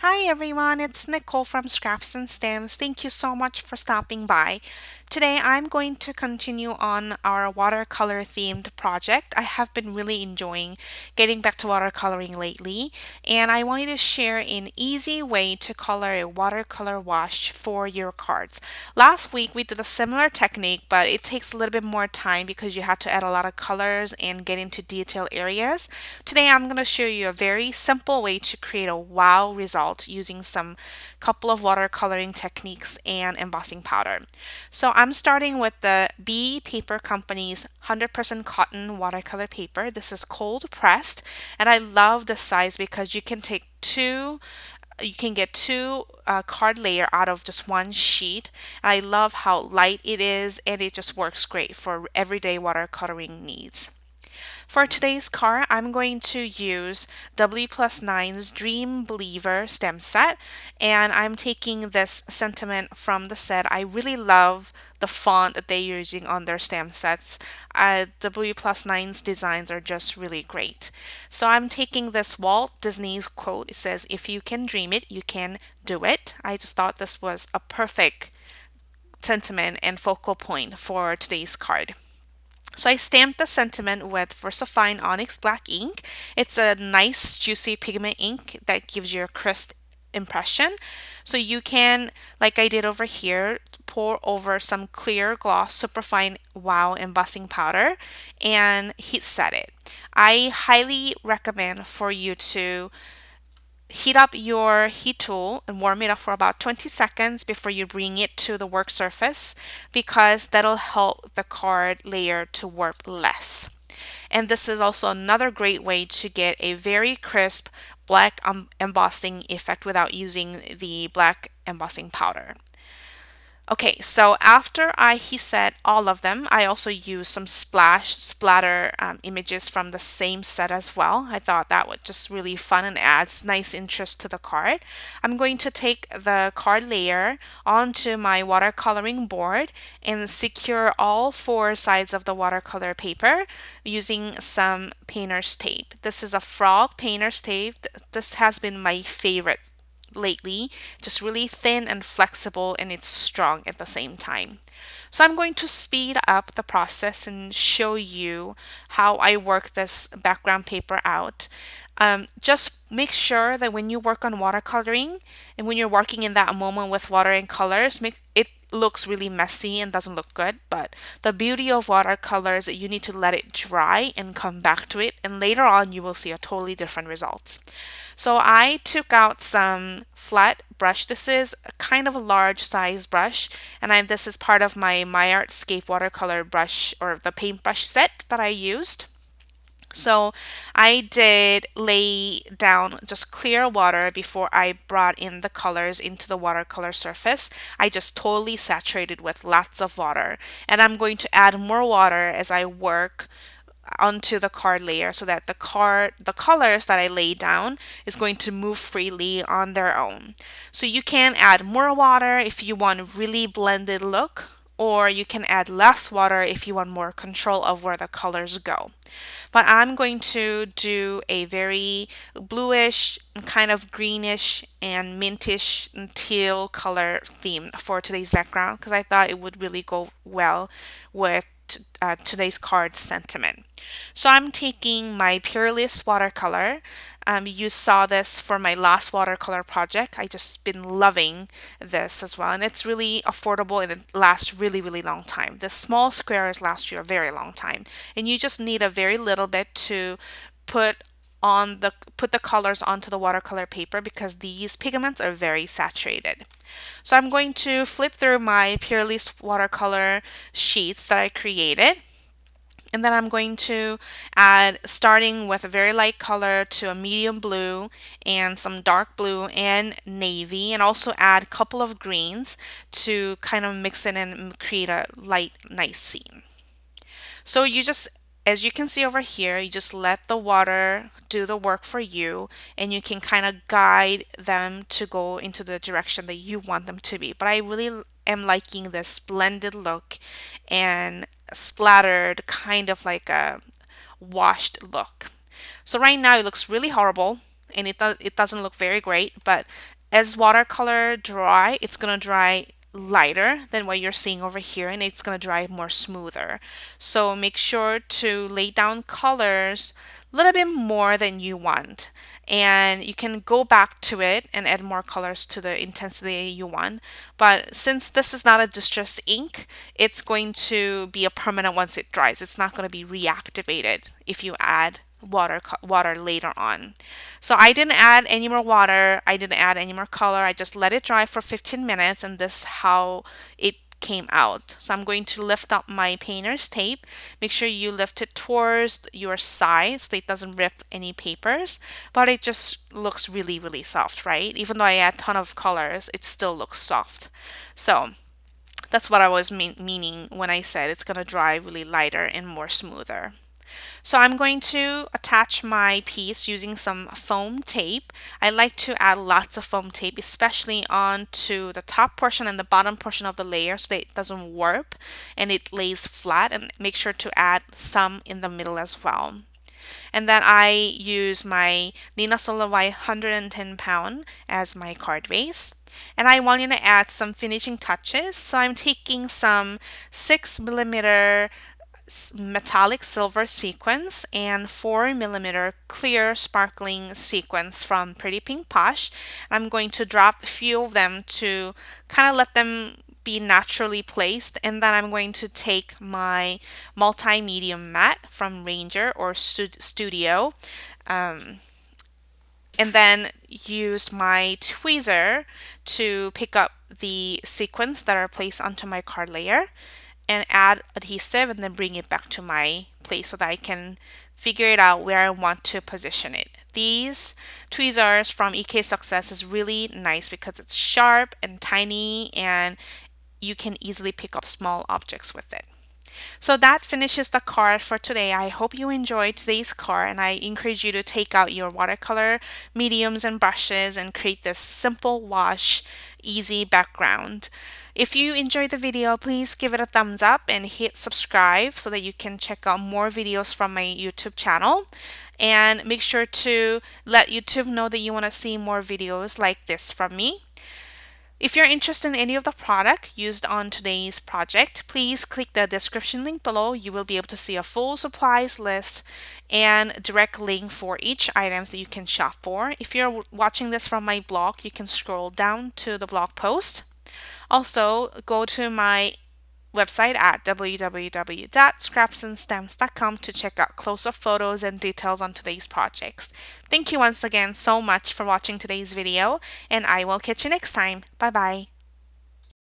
Hi everyone, it's Nicole from Scraps and Stems. Thank you so much for stopping by. Today I'm going to continue on our watercolor themed project. I have been really enjoying getting back to watercoloring lately, and I wanted to share an easy way to color a watercolor wash for your cards. Last week we did a similar technique, but it takes a little bit more time because you have to add a lot of colors and get into detail areas. Today I'm going to show you a very simple way to create a wow result using some couple of watercoloring techniques and embossing powder. So I'm starting with the B Paper Company's 100% cotton watercolor paper. This is cold pressed, and I love the size because you can get two card layer out of just one sheet. I love how light it is, and it just works great for everyday watercoloring needs. For today's card, I'm going to use W plus 9's Dream Believer stem set, and I'm taking this sentiment from the set. I really love the font that they're using on their stem sets. W plus 9's designs are just really great. So I'm taking this Walt Disney's quote. It says, "If you can dream it, you can do it." I just thought this was a perfect sentiment and focal point for today's card. So I stamped the sentiment with VersaFine Onyx Black ink. It's a nice juicy pigment ink that gives you a crisp impression. So you can, like I did over here, pour over some clear gloss superfine wow embossing powder and heat set it. I highly recommend for you to heat up your heat tool and warm it up for about 20 seconds before you bring it to the work surface because that'll help the card layer to warp less. And this is also another great way to get a very crisp black embossing effect without using the black embossing powder. Okay, so after I heat set all of them, I also used some splatter images from the same set as well. I thought that was just really fun and adds nice interest to the card. I'm going to take the card layer onto my watercoloring board and secure all four sides of the watercolor paper using some painter's tape. This is a frog painter's tape. This has been my favorite lately, just really thin and flexible, and it's strong at the same time. So I'm going to speed up the process and show you how I work this background paper out. Just make sure that when you work on watercoloring and when you're working in that moment with water and colors, make it looks really messy and doesn't look good. But the beauty of watercolors is that you need to let it dry and come back to it, and later on you will see a totally different results. So I took out some flat brush. This is a kind of a large size brush, and this is part of my Artscape watercolor brush or the paintbrush set that I used. So I did lay down just clear water before I brought in the colors into the watercolor surface. I just totally saturated with lots of water. And I'm going to add more water as I work onto the card layer so that the colors that I lay down is going to move freely on their own. So you can add more water if you want a really blended look, or you can add less water if you want more control of where the colors go. But I'm going to do a very bluish, kind of greenish and mintish and teal color theme for today's background because I thought it would really go well with today's card sentiment. So I'm taking my Purelist watercolor. You saw this for my last watercolor project. I just been loving this as well, and it's really affordable and it lasts really, really long time. The small squares last you a very long time, and you just need a very little bit to put put the colors onto the watercolor paper because these pigments are very saturated. So I'm going to flip through my Purelist watercolor sheets that I created. And then I'm going to add, starting with a very light color to a medium blue and some dark blue and navy, and also add a couple of greens to kind of mix it and create a light, nice scene. So you just, as you can see over here, you just let the water do the work for you, and you can kind of guide them to go into the direction that you want them to be. But I really am liking this blended look and splattered, kind of like a washed look. So right now it looks really horrible. and it doesn't look very great, but as watercolor dry, it's gonna dry lighter than what you're seeing over here, and it's gonna dry more smoother. So make sure to lay down colors a little bit more than you want. And you can go back to it and add more colors to the intensity you want. But since this is not a distress ink, it's going to be a permanent once it dries. It's not going to be reactivated if you add water later on. So I didn't add any more water. I didn't add any more color. I just let it dry for 15 minutes, and this is how it came out. So I'm going to lift up my painter's tape. Make sure you lift it towards your side so it doesn't rip any papers, but it just looks really, really soft, right? Even though I add a ton of colors, it still looks soft. So that's what I was meaning when I said it's going to dry really lighter and more smoother. So I'm going to attach my piece using some foam tape. I like to add lots of foam tape, especially onto the top portion and the bottom portion of the layer so that it doesn't warp and it lays flat, and make sure to add some in the middle as well. And then I use my Nina Solar Y 110 pound as my card base. And I wanted to add some finishing touches. So I'm taking some 6mm metallic silver sequins and 4mm clear sparkling sequins from Pretty Pink Posh. I'm going to drop a few of them to kind of let them be naturally placed, and then I'm going to take my multi-medium mat from Ranger or Studio, and then use my tweezer to pick up the sequins that are placed onto my card layer and add adhesive, and then bring it back to my place so that I can figure it out where I want to position it. These tweezers from EK Success is really nice because it's sharp and tiny, and you can easily pick up small objects with it. So that finishes the card for today. I hope you enjoyed today's card, and I encourage you to take out your watercolor mediums and brushes and create this simple wash, easy background. If you enjoyed the video, please give it a thumbs up and hit subscribe so that you can check out more videos from my YouTube channel. And make sure to let YouTube know that you want to see more videos like this from me. If you're interested in any of the product used on today's project, please click the description link below. You will be able to see a full supplies list and direct link for each items that you can shop for. If you're watching this from my blog, you can scroll down to the blog post. Also, go to my website at www.scrapsandstamps.com to check out close-up photos and details on today's projects. Thank you once again so much for watching today's video, and I will catch you next time. Bye bye.